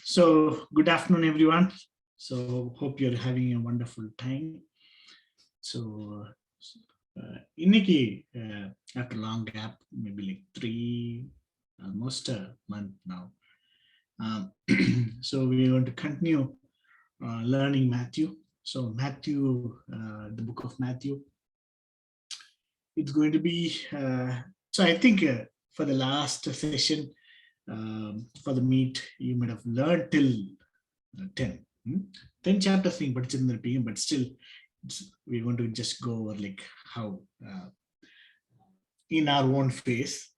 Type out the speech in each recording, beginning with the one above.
So, good afternoon, everyone. So, hope you're having a wonderful time. So, after a long gap, maybe like almost a month now. So, we are going to continue learning Matthew. So, the book of Matthew. It's going to be, so I think for the last session, for the meet, you might have learned till 10. 10 chapters thing, but it's in the PM, but still we want to just go over like how in our own phase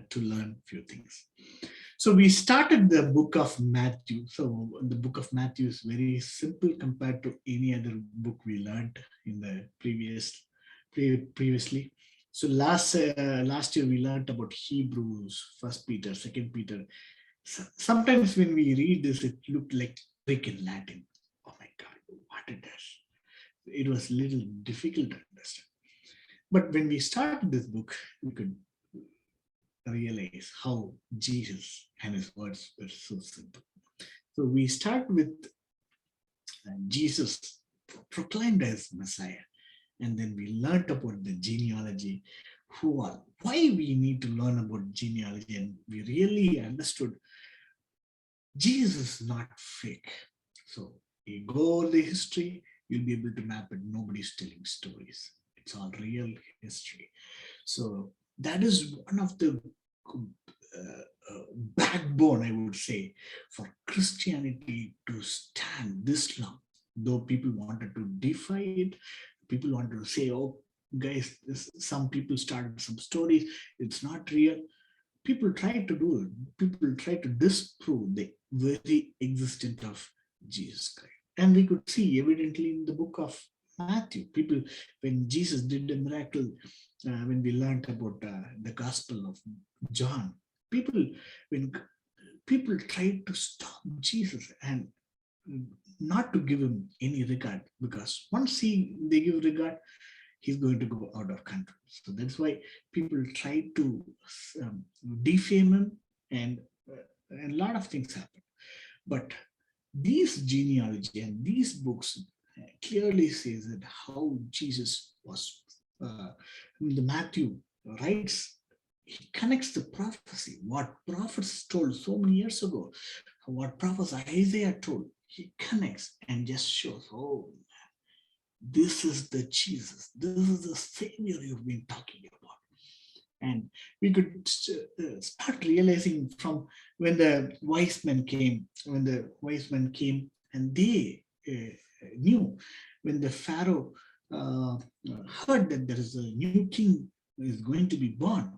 to learn few things. So we started the book of Matthew. So the book of Matthew is very simple compared to any other book we learned in the previously. So last year we learned about Hebrews, 1 Peter, 2 Peter. Sometimes when we read this, it looked like Greek and Latin. Oh my God, what it is. It was a little difficult to understand. But when we started this book, we could realize how Jesus and his words were so simple. So we start with Jesus proclaimed as Messiah. And then we learned about the genealogy, why we need to learn about genealogy. And we really understood Jesus is not fake. So you go over the history, you'll be able to map it. Nobody's telling stories. It's all real history. So that is one of the backbone, I would say, for Christianity to stand this long. Though people wanted to defy it, people wanted to say, oh, guys, some people started some stories. It's not real. People try to do it. People try to disprove the very existence of Jesus Christ. And we could see evidently in the book of Matthew, people, when Jesus did a miracle, when we learned about the Gospel of John, when people tried to stop Jesus and not to give him any regard, because once they give regard, he's going to go out of control. So that's why people try to defame him, and a lot of things happen. But these genealogy and these books clearly says that how Jesus was, the Matthew writes, he connects the prophecy, what prophets told so many years ago, what prophets Isaiah told, he connects and just shows, oh, this is the Jesus, this is the Savior you've been talking about. And we could start realizing from when the wise men came, and they knew, when the Pharaoh heard that there is a new king is going to be born,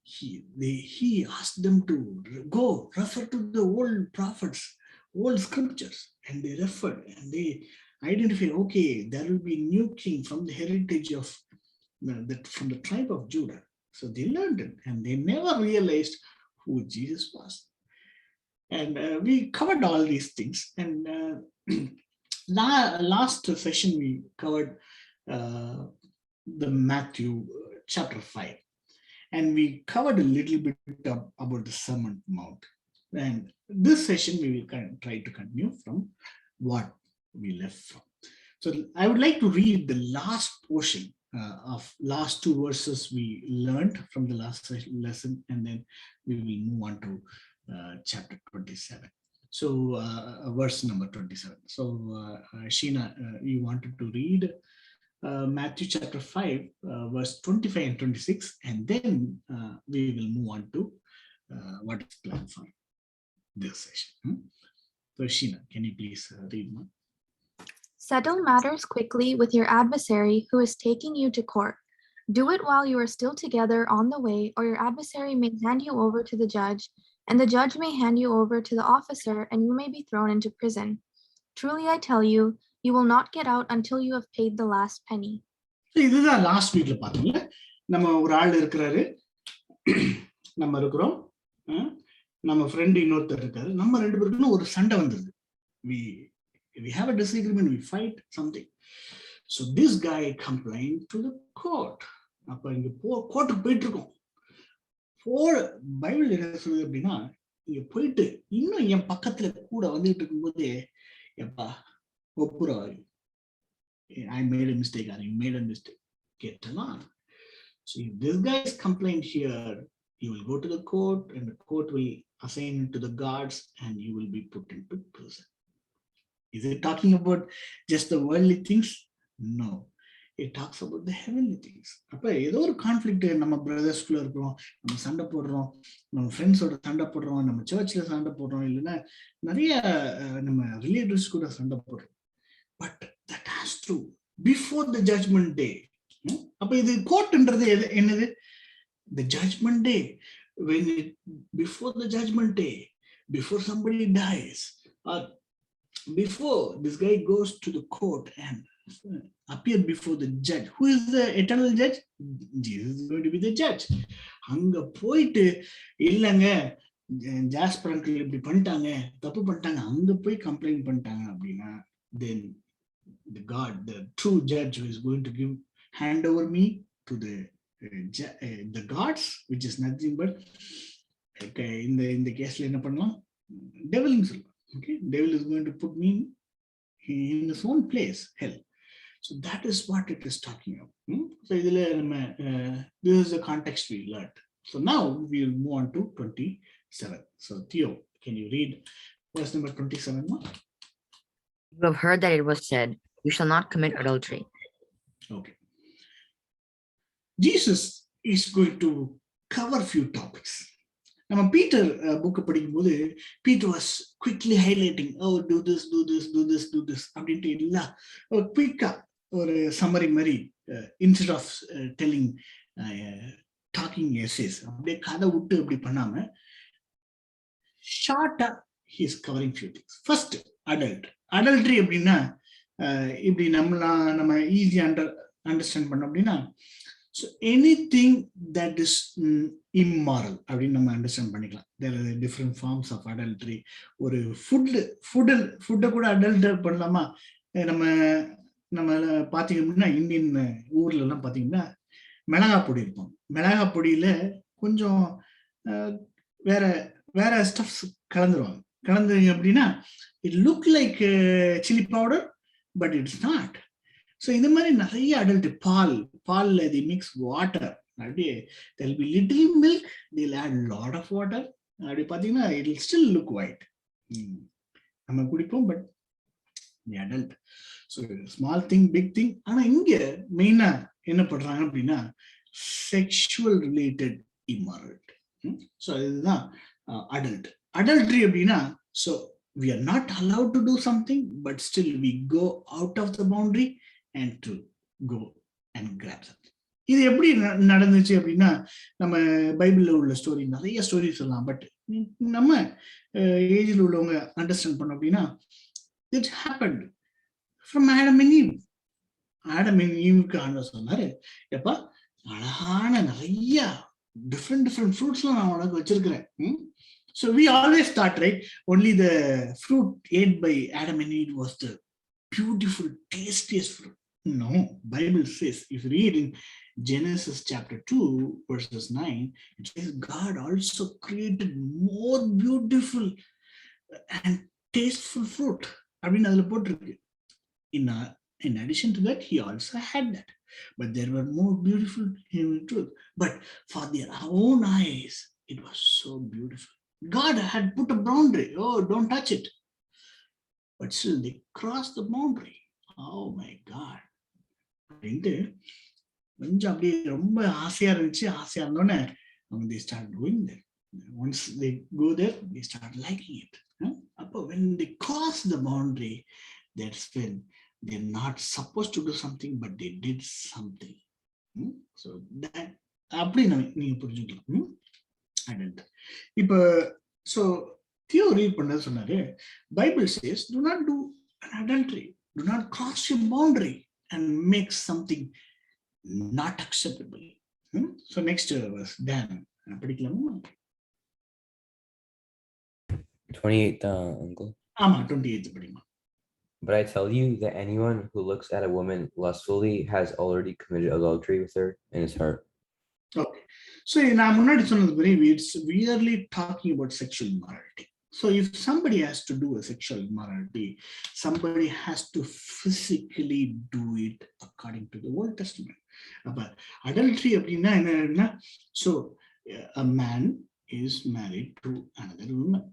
he asked them to go refer to the old prophets, old scriptures, and they referred and they identified, okay, there will be a new king from the heritage of from the tribe of Judah. So they learned it, and they never realized who Jesus was. And we covered all these things. And last session we covered the Matthew chapter 5. And we covered a little bit about the Sermon Mount. And this session, we will try to continue from what we left from. So I would like to read the last portion of last two verses we learned from the last lesson, and then we will move on to chapter 27. So verse number 27. So Sheena, you wanted to read Matthew chapter 5, verse 25 and 26, and then we will move on to what is planned for this session. So Sheena, can you please read more? Settle matters quickly with your adversary who is taking you to court. Do it while you are still together on the way, or your adversary may hand you over to the judge, and the judge may hand you over to the officer, and you may be thrown into prison. Truly I tell you, you will not get out until you have paid the last penny. இதுதான் last வீக்ல பாத்தீங்களா, நம்ம ஒரு ஆள் இருக்கிறாரு, நம்ம இருக்கிறோம், நம்ம ஃப்ரெண்ட் இன்னொருத்தர் இருக்காரு, நம்ம ரெண்டு பேருக்கும் ஒரு சண்டை வந்தது. We have a disagreement, we fight something. So this guy complained to the court. அப்ப இங்க கோர்ட்டுக்கு போயிட்டு இருக்கோம். பைபிள் என்ன சொல்லுது அப்படின்னா, இங்க போயிட்டு இன்னும் என் பக்கத்துல கூட வந்துட்டு இருக்கும்போது, எப்பா ஒப்புரவாரு, I made a mistake or you made a mistake, get along. So if this guy is complained here, you will go to the court and the court will assign it to the guards and you will be put into prison. Is it talking about just the worldly things? No. It talks about the heavenly things. அப்ப ஏதோ ஒரு conflict நம்ம பிரதர்ஸ்குள்ள இருக்கிறோம், நம்ம சண்டை போடுறோம், நம்ம ஃப்ரெண்ட்ஸோட சண்டை போடுறோம், நம்ம சர்ச்ல சண்டை போடுறோம், இல்லைன்னா நிறைய நம்ம ரிலேட்டிவ்ஸ் கூட சண்டை போடுறோம். But that has to before the judgement day. அப்ப இது கோர்ட்ன்றது என்னது? The judgment day, when before the judgment day, before somebody dies, or before this guy goes to the court and appear before the judge. Who is the eternal judge? Jesus is going to be the judge. அங்க போயிட்டு இல்லைங்க jasper uncle இப்படி பண்ணிட்டாங்க, தப்பு பண்ணிட்டாங்க, அங்க போய் complaint பண்ணிட்டாங்க அப்படின்னா, then the God, the true judge who is going to hand over me to the gods, which is nothing but இந்த கேஸ்ல என்ன பண்ணலாம், டெவில்னு சொல்லலாம். Okay, devil is going to put me in his own place, hell. So that is what it is talking about. So this is the context we learned. So now we will move on to 27. So Theo, can you read verse number 27? You have heard that it was said, you shall not commit adultery. Okay. Jesus is going to cover few topics. நம்ம Peter book படிக்கும்போது Peter was quickly highlighting, oh do this do this do this do this அப்படின்ட்டு இல்லை, ஒரு குவிக்கா ஒரு summary மாதிரி, instead of telling talking essays, அப்படியே கதை விட்டு அப்படி பண்ணாம ஷார்ட்டா he is covering few things. First adultery அப்படின்னா இப்படி நம்ம ஈஸியா அண்டர்ஸ்டாண்ட் பண்ணோம் அப்படின்னா, so anything that is immoral அப்படின்னு நம்ம அண்டர்ஸ்டாண்ட் பண்ணிக்கலாம். there are different forms of adultery. ஒரு ஃபுட்டை கூட அடல்டர் பண்ணலாமா? நம்ம பார்த்தீங்க அப்படின்னா இந்தியன் ஊர்ல எல்லாம் பார்த்தீங்கன்னா மிளகா பொடி இருக்கும். மிளகா பொடியில கொஞ்சம் வேற வேற ஸ்டப்ஸ் கலந்துருவாங்க. கலந்துங்க அப்படின்னா it look like chilli powder, but it's not. So இந்த மாதிரி நிறைய அடல்ட் பால்ல தி மிக்ஸ் வாட்டர், அப்படியே they'll be little milk, till add lot of water, அப்படி பார்த்தீங்கன்னா it will still look white. நம்ம குடிப்போம், but the adult. So small thing big thing. ஆனால் இங்கே மெயினாக என்ன பண்ணுறாங்க அப்படின்னா செக்ஷுவல் ரிலேட்டட் இம்மாரல்டி. ஸோ இதுதான் அடல்ட்ரி அப்படின்னா, so we are not allowed to do something, but still we go out of the boundary and to go and grab something. இது எப்படி நடந்துச்சு அப்படின்னா, நம்ம பைபிள்ல உள்ள ஸ்டோரி, நிறைய ஸ்டோரி சொல்லலாம், பட் நம்ம ஏஜில் உள்ளவங்க அண்டர்ஸ்டாண்ட் பண்ணோம் அப்படின்னா, it happened from Adam and Eve. Adam and Eve-க்கு ஆண்டவர் சொன்னாரு, எப்பா அழகான நிறைய டிஃப்ரெண்ட் ஃப்ரூட்ஸ்லாம் நான் உனக்கு வச்சிருக்கிறேன். So we always thought, right, only the fruit ate by Adam and Eve was the beautiful, tastiest fruit. No, Bible says, if you read in Genesis chapter 2, verses 9, it says God also created more beautiful and tasteful fruit. அப்படின்னு அதுல போட்டிருக்கு. In addition to that, he also had that. But there were more beautiful in truth. But for their own eyes, it was so beautiful. God had put a boundary. Oh, don't touch it. But still they crossed the boundary. Oh my God. அப்படின்ட்டு கொஞ்சம் அப்படியே ரொம்ப ஆசையா இருந்துச்சு. ஆசையா இருந்தோன்னே அவங்க they start going there. Once they go there, they start liking it. அப்போ when they cross the boundary, that's when they're not supposed to do something, but they did something. So that அப்படி நீங்க புரிஞ்சுக்கலாம். இப்ப so Theo read பண்ணது சொன்னாரு, Bible says do not do an adultery, do not cross your boundary and make something not acceptable. So next verse, Dan, படிக்கலாமா? 28th uncle. ஆமா 28th படிமா. But I tell you that anyone who looks at a woman lustfully has already committed adultery with her in his heart. Okay. So நான் முன்னாடி சொன்னது மாதிரி it's really talking about sexual immorality. So if somebody has to do a sexual immorality, somebody has to physically do it according to the Old Testament. But adultery அப்படின்னா என்ன? So a man is married to another woman.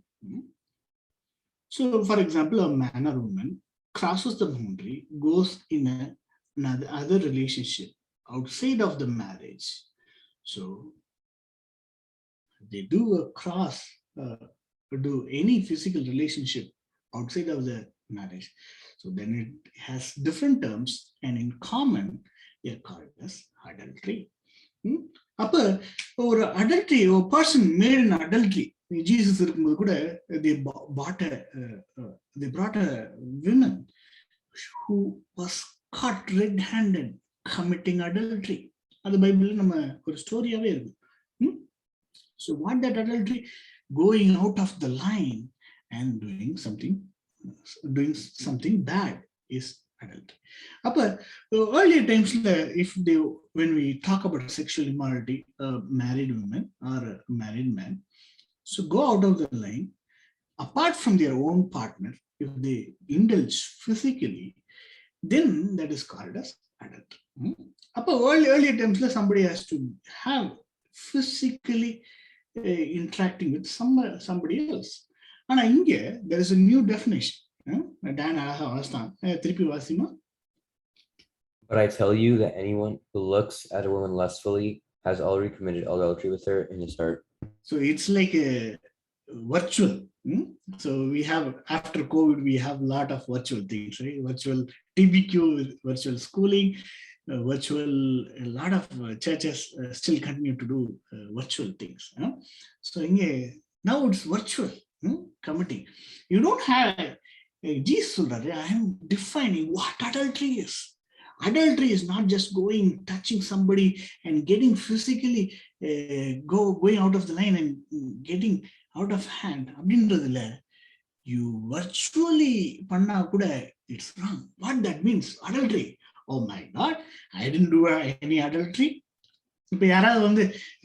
So for example, a man or woman crosses the boundary, goes in another relationship outside of the marriage. So they do a cross, do any physical relationship outside of the marriage. So then it has different terms, and in common, they are called as adultery. அப்ப ஒரு adultery, a person made an adultery. Jesus இருக்கும்போது கூட they brought a woman who was caught red-handed committing adultery. அது பைபிள்ல நம்ம ஒரு ஸ்டோரியாவே இருக்கு. So what that adultery? Going out of the line and doing something bad is adultery. Earlier times, when we talk about sexual immorality, a married woman or a married man, so go out of the line, apart from their own partner, if they indulge physically, then that is called as adultery. Earlier times, somebody has to have physically interacting with somebody else. ஆனா இங்க there is a new definition. Dan அழகா வாசித்தான், திருப்பி Wasima. But I tell you that anyone who looks at a woman lustfully has already committed adultery with her in his heart. So it's like a virtual. So we have, after COVID, we have a lot of virtual things, right? Virtual TBQ, virtual schooling, virtual, a lot of churches still continue to do virtual things. So now it's virtual committing. You don't have, Jesus, I am defining what adultery is. Adultery is not just touching somebody and getting physically going out of the line and getting out of hand. You virtually panna kuda, it's wrong. What that means? Adultery. Oh my God, I didn't do any adultery.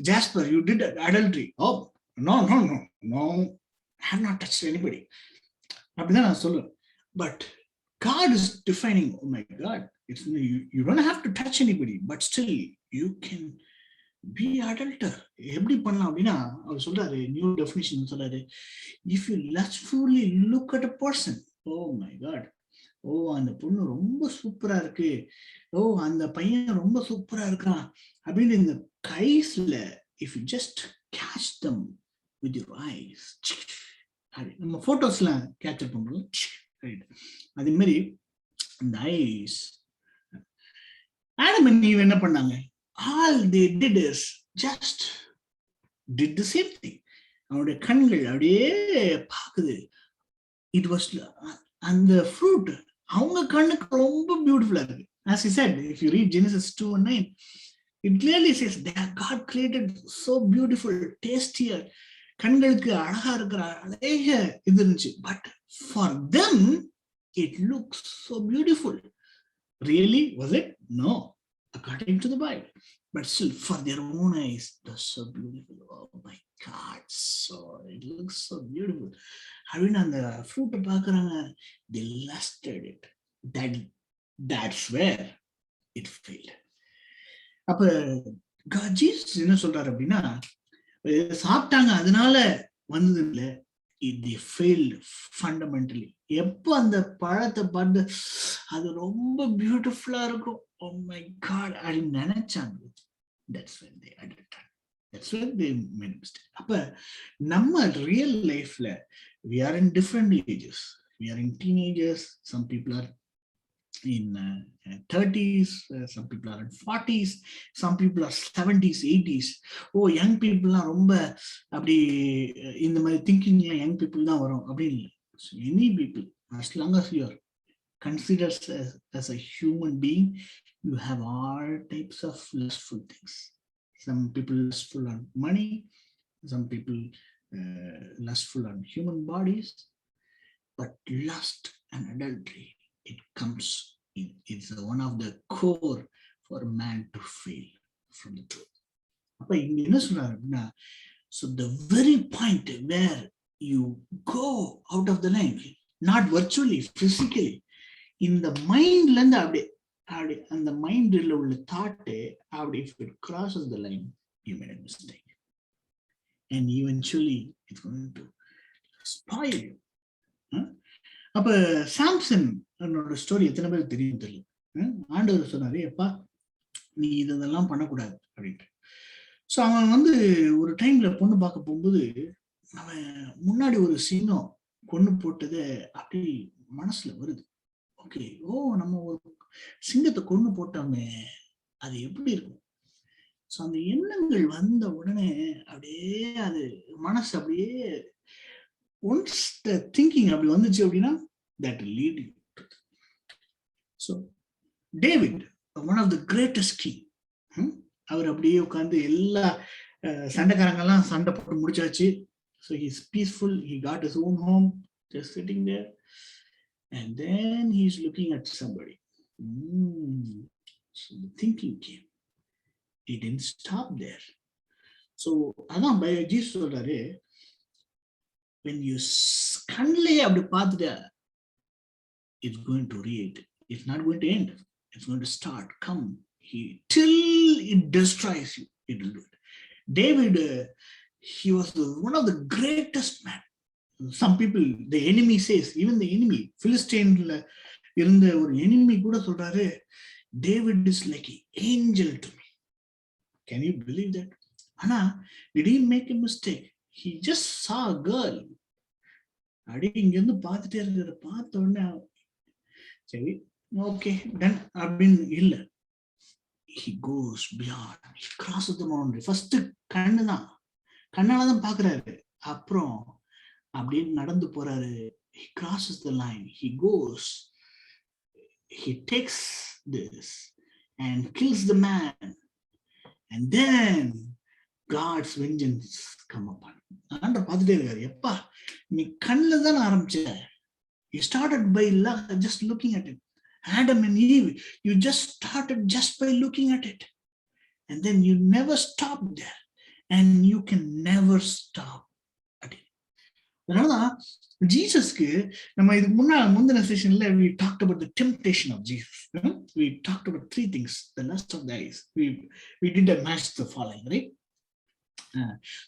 Jasper, you did adultery. Oh, no, I have not touched anybody. But God is defining, oh my God, you don't have to touch anybody, but still you can be adulterer. எப்படி பண்ணலாம் அப்படின்னா அவர் சொல்றாரு, new definition சொல்றாரு, if you lustfully look at a person, oh my God, அந்த பொண்ணு ரொம்ப சூப்பரா இருக்கு, அந்த பையன் ரொம்ப சூப்பரா இருக்கான் அப்படின்னு இந்த கைஸ்ல if you just catch them with your eyes, நம்ம போட்டோஸ்லாம் கேப்சர் பண்றோம், அதே மாதிரி இந்த ஐஸ். ஆடம் அண்ட் ஈவ் என்ன பண்ணாங்க? All they did is just did the same thing. அவனுடைய கண்கள் அப்படியே பாக்குது. It was அந்த fruit அவங்க கண்ணுக்கு ரொம்ப பியூட்டிஃபுல்லா இருக்கு. As he said, if you read Genesis 2:9, it clearly says that God created so beautiful, tastier, கண்களுக்கு அழகா இருக்கிற அழக இது இருந்துச்சு. But for them, it looks so beautiful. Really, was it? No, according to the Bible. But still, for their own eyes, that's so beautiful. Oh my God, it looks so beautiful. அப்படின்னு அந்த ஃப்ரூட்டை பார்க்குறாங்க, they lusted it. That's where it failed. அப்ப Jesus என்ன சொல்றாரு அப்படின்னா, சாப்பிட்டாங்க அதனால வந்தது இல்லை, they failed fundamentally. எப்போ அந்த பழத்தை பார்த்து அது ரொம்ப பியூட்டிஃபுல்லா இருக்கும், oh my God அப்படின்னு நினைச்சாங்க, that's when they adulterated. That's when they made a mistake. அப்ப நம்ம ரியல் லைஃப்ல we are in different ages. We are in teenagers. Some people are in 30s, some people are in 40s, some people are 70s, 80s. young people are ரொம்ப அப்படி இந்த மாதிரி திங்கிங்ல young people தான் வரும் அப்படி இல்லை. Any people, as long as you are considered as a human being, you have all types of lustful things. Some people lustful on money, some people lustful on human bodies, but lust and adultery it comes in. It's one of the core for man to fail from the truth. அப்ப இங்க என்ன சொல்றாரு அப்படின்னா, so the very point where you go out of the line, not virtually, physically, in the mindல இருந்து அப்படியே அந்த மைண்ட்ல உள்ள தாட்டு அப்படி, if it crosses the line, you made a mistake, and eventually it's going to spoil you. அப்ப Samson என்னோட story எத்தனை பேர் தெரியும் தெரியல. ஆண்டவர் சொன்னாரு, எப்பா நீ இதெல்லாம் பண்ணக்கூடாது அப்படின்ட்டு. ஸோ அவன் ஒரு டைம்ல பொண்ணு பார்க்க போகும்போது அவன் முன்னாடி ஒரு சிங்கம் கொண்டு போட்டதை அப்படி மனசுல வருது. ஓகே, நம்ம ஒரு சிங்கத்தை கொண்டு போட்டோமே, அது எப்படி இருக்கும்? ஸோ அந்த எண்ணங்கள் வந்த உடனே அப்படியே அது மனசு அப்படியே ஒன்ஸ் த திங்கிங் அப்படி வந்துச்சு அப்படின்னா that will lead you to. So David, one of the greatest king, அவர் அப்படியே உட்கார்ந்து எல்லா சண்டைக்காரங்கெல்லாம் சண்டை போட்டு முடிச்சாச்சு. So he's peaceful, he got his own home, just sitting there, and then he's looking at somebody. So the thinking came. He didn't stop there. So அதான் Jesus சொல்றாரு, when you கண்ணிலே அப்படி பார்த்துட்ட, it's going to read. It's not going to end. It's going to start, come, till it destroys you. It will do it. David, he was one of the greatest men. Some people, the enemy says, even the enemy, Philistine இருந்த ஒரு enemy கூட சொல்றாரு, David is like an angel to me. Can you believe that? ஆனா did he make a mistake? He just saw a girl. அப்படி இங்க இருந்து பார்த்துட்டே இருக்கிற, பார்த்த உடனே சரி ஓகே டன் அப்படின்னு இல்ல. He goes beyond. He crosses the boundary. First கண்ணாலதான் பாக்குறாரு, அப்புறம் அப்படின்னு நடந்து போறாரு. He crosses the line. He goes. He takes this and kills the man. And then God's vengeance come upon. ஆண்டவர் பார்த்துட்டே இருக்காரு, எப்பா நீ கண்ணுல தான் ஆரம்பிச்ச. You started by just looking at it. Adam and Eve, you just started just by looking at it. And then you never stopped there. And you can never stop at it. அதனாலதான் ஜீசஸ்க்கு நம்ம இதுக்கு முந்தின செஷன்ல we talked about the temptation of Jesus. We talked about three things. The lust of the eyes. We did a match the following, right?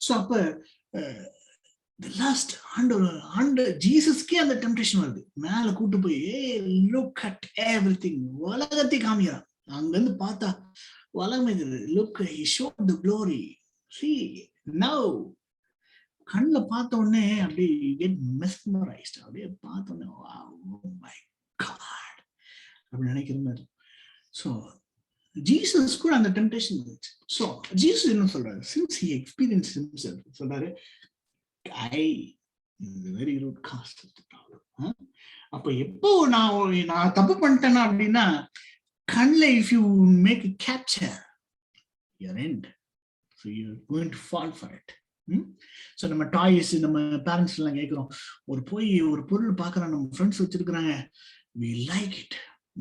So அப்ப the last under ஜீசஸ்க்கே அந்த temptation வருது. மேல கூட்டு போய் look at everything, உலகத்தை காமிக்கிறான். அங்க இருந்து பார்த்தா உலகமே தெரியுது. Look, he showed the glory. See, now கண்ணுல பார்த்த உடனே அப்படியே get mesmerized. அப்படியே பார்த்த உடனே wow, oh my God அப்படி நினைக்கிற மாதிரி. ஸோ ஜீசஸ் கூட அந்த டெம்ப்டேஷன் வந்துச்சு. ஸோ ஜீசஸ் என்ன சொல்றாரு, since he experienced himself, சொல்றாரு I is the very root cause of the problem. அப்ப எப்போ நான் தப்பு பண்ணிட்டேன்னா அப்படின்னா கண்ணில் if you make a capture, your end. So you're going to fall for it. So நம்ம டாய்ஸ், நம்ம பேரண்ட்ஸ் எல்லாம் கேட்கிறோம், ஒரு பொருள் பார்க்குறோம், நம்ம ஃப்ரெண்ட்ஸ் வச்சிருக்கிறாங்க, we like it.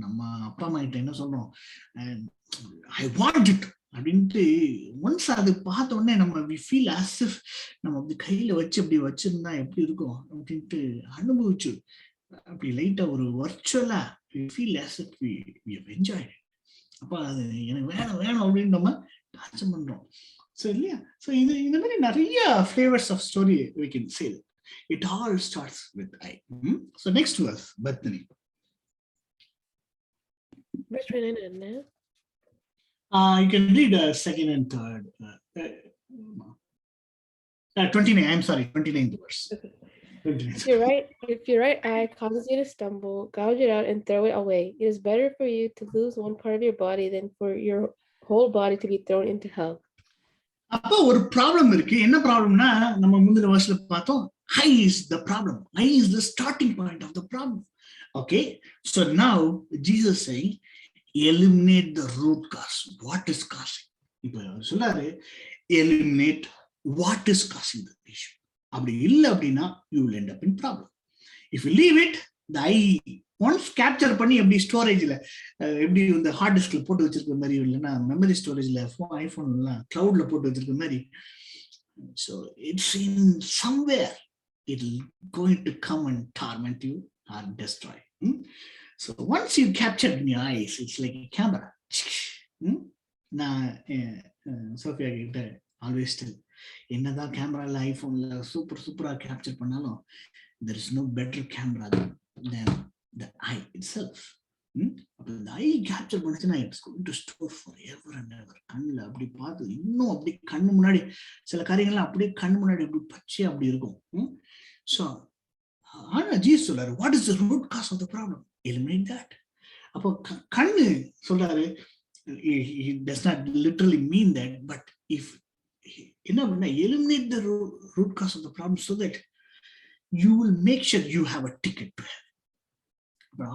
நம்ம அப்பா அம்மா கிட்ட என்ன சொல்றோம், I want it அப்படின்ட்டு ஒன்ஸ் அது பார்த்த உடனே நம்ம we feel as if நம்ம அப்படி கையில வச்சு அப்படி வச்சிருந்தா எப்படி இருக்கும் அப்படின்ட்டு அனுபவிச்சு அப்படி லைட்டா ஒரு வர்ச்சுவலா we feel as if we have enjoyed it. அப்ப அது எனக்கு வேணும் அப்படின்னு நம்ம டார்ச்சர் பண்றோம். ஸோ இல்லையா? ஸோ இந்த மாதிரி நிறைய flavours of story we can say that. It all starts with I. So next verse, Bethany. Verse 29. You can read second and third. 29. I'm sorry, 29th verse. Okay. 29th. If your right eye causes you to stumble, gouge it out and throw it away. It is better for you to lose one part of your body than for your whole body to be thrown into hell. அப்போ ஒரு problem இருக்கு. என்ன ப்ராப்ளம்னா, நம்ம முந்தின வருஷத்துல பார்த்தோம், I is the problem. I is the starting point of the problem. Okay, so now Jesus saying, eliminate the root cause. What is causing? இப்போ சொல்லாரு, eliminate what is causing the issue. அப்படி இல்லை அப்படின்னா you will end up in problem. If you leave it, the eye once capture பண்ணி எப்படி ஸ்டோரேஜ்ல எப்படி இந்த heart டிஸ்க்ல போட்டு வச்சிருக்க மாதிரி இல்லைன்னா மெமரி ஸ்டோரேஜ்ல ஐபோன் எல்லாம் கிளவுட்ல போட்டு வச்சிருக்க மாதிரி. So it's in somewhere it going to come and torment you are destroy. So once you capture in your eyes it's like camera. நான் சோஃபியா கிட்ட ஆல்வேஸ் டெல், என்னதான் கேமரால ஐபோன்ல சூப்பரா கேப்சர் பண்ணாலும் there is no better camera than the eye itself. அப்ப இந்த ஐ capture பண்ணுச்சுன்னா it's going to store for ever and எவர். கண்ணில் அப்படி பார்த்து இன்னும் அப்படி கண்ணு முன்னாடி சில காரியங்கள்லாம் அப்படியே கண்ணு முன்னாடி அப்படி பச்சையா அப்படி இருக்கும். ஸோ ஆனா ஜீசஸ் சொல்றாரு, what is the root cause of the problem? Eliminate that. அப்போ கண்ணு சொல்றாரு, he does not literally mean that, but if என்ன அப்படின்னா eliminate the root cause of the problem so that you will make sure you have a ticket to heaven. But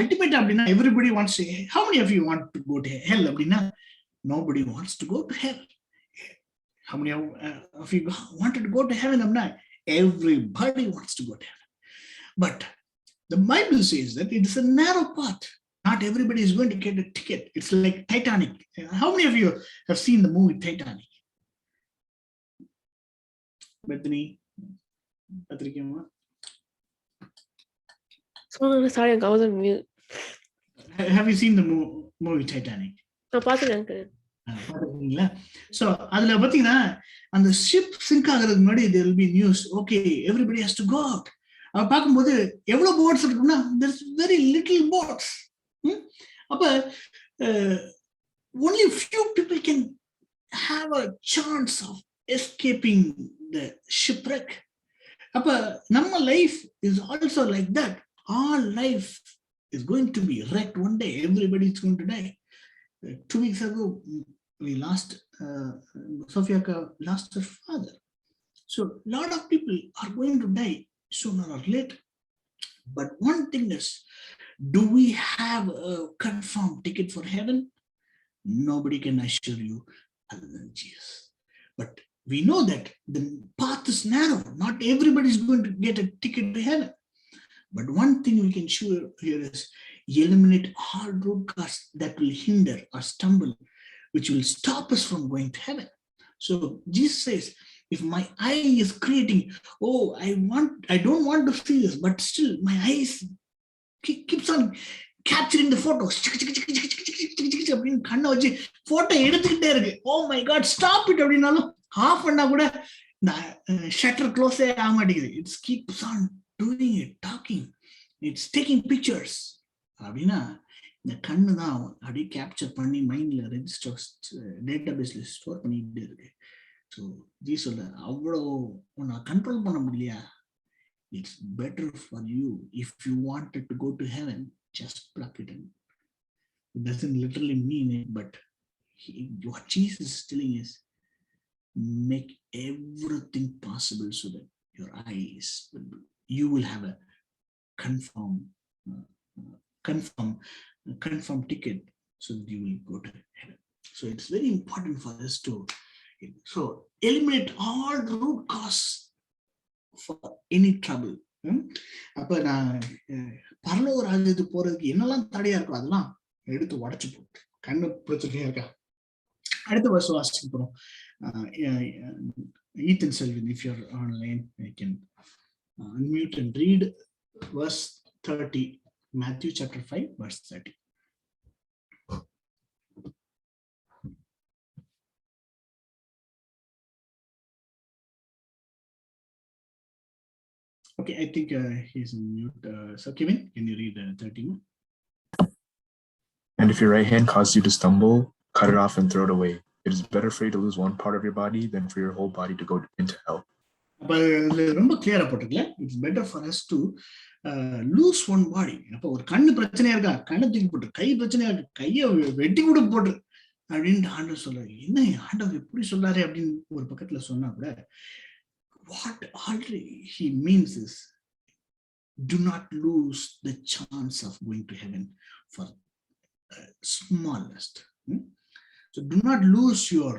ultimately அப்படின்னா everybody wants to, how many of you want to go to hell? அப்படின்னா nobody wants to go to hell. How many of you wanted to go to heaven? அப்படின்னா everybody wants to go to heaven. But the Bible says that it is a narrow path. Not everybody is going to get a ticket. It's like Titanic. How many of you have seen the movie Titanic? Bethany, Patrikema? Sorry, I was on mute. Have you seen the movie Titanic? நான் பார்த்துட்டேன் uncle. பாத்துருக்கீங்களா? So அதுல பாத்தீங்கன்னா அந்த ship sink ஆகிறதுக்கு முன்னாடி there will be news. Okay, everybody has to go out. அவ பார்க்கும்போது எவ்வளவு போட்ஸ் இருக்குன்னா there's very little boats. அப்ப only few people can have a chance of escaping the shipwreck. அப்ப நம்ம life is also like that. Our life is going to be wrecked one day. Everybody is going to die. 2 weeks ago we lost Sophia lost her father. So a lot of people are going to die sooner or later. But one thing is, do we have a confirmed ticket for heaven? Nobody can assure you other than Jesus. But we know that the path is narrow. Not everybody is going to get a ticket to heaven. But one thing we can sure here is eliminate all root causes that will hinder or stumble, which will stop us from going to heaven. So Jesus says, if my eye is creating, oh, I don't want to see this, but still my eyes keeps on capturing the photos. அப்படின்னு கண்ணை வச்சு photo எடுத்துக்கிட்டே இருக்கு. Oh my god, stop it அப்படின்னாலும் off பண்ணா கூட shutter க்ளோஸே ஆக மாட்டேங்குது. It's keeps on doing it, talking, it's taking pictures. அப்படின்னா இந்த கண்ணு தான் அப்படியே கேப்சர் பண்ணி மைண்ட்ல ரெஜிஸ்டர் டேட்டா பேஸ்ல ஸ்டோர் பண்ணிக்கிட்டே இருக்கு. ஸோ ஜி சொல்ல அவ்வளோ உன்னை கண்ட்ரோல் பண்ண முடியலையா? It's better for you if you wanted to go to heaven, just plug it in. It doesn't literally mean it, but what Jesus is telling is make everything possible so that your eyes, you will have a confirm ticket so that you will go to heaven. So it's very important for us to eliminate all root cause for any trouble. அப்ப நான் பரலோக ராஜ்யத்துக்கு போறதுக்கு என்னெல்லாம் தடையா இருக்கும் அதெல்லாம் எடுத்து உடைச்சு போட்டு கண்ணு பிரச்சனையா இருக்கா. அடுத்த வருஷம் வாசிக்க போறோம். Ethan Selvin, if you're online, I can unmute and read verse 30, Matthew chapter 5, verse 30. Okay, I think he's on mute. So Kevin, can you read 31? And if your right hand causes you to stumble, cut it off and throw it away. It is better for you to lose one part of your body than for your whole body to go into hell. அப்ப ரொம்ப கிளியரா போட்டுருக்கல. It's better for us to lose one body. அப்ப ஒரு கண்ணு பிரச்சனையா இருக்கா, கண்ணை தூக்கி போட்டு, கை பிரச்சனையா இருக்கு, கையை வெட்டி கூட போட்டு அப்படின்னு ஆண்டவர் சொல்றாரு. என்ன ஆண்டவர் எப்படி சொல்றாரு அப்படின்னு ஒரு பக்கத்துல சொன்னா கூட, what already he means is do not lose the chance of going to heaven for smallest. So do not lose your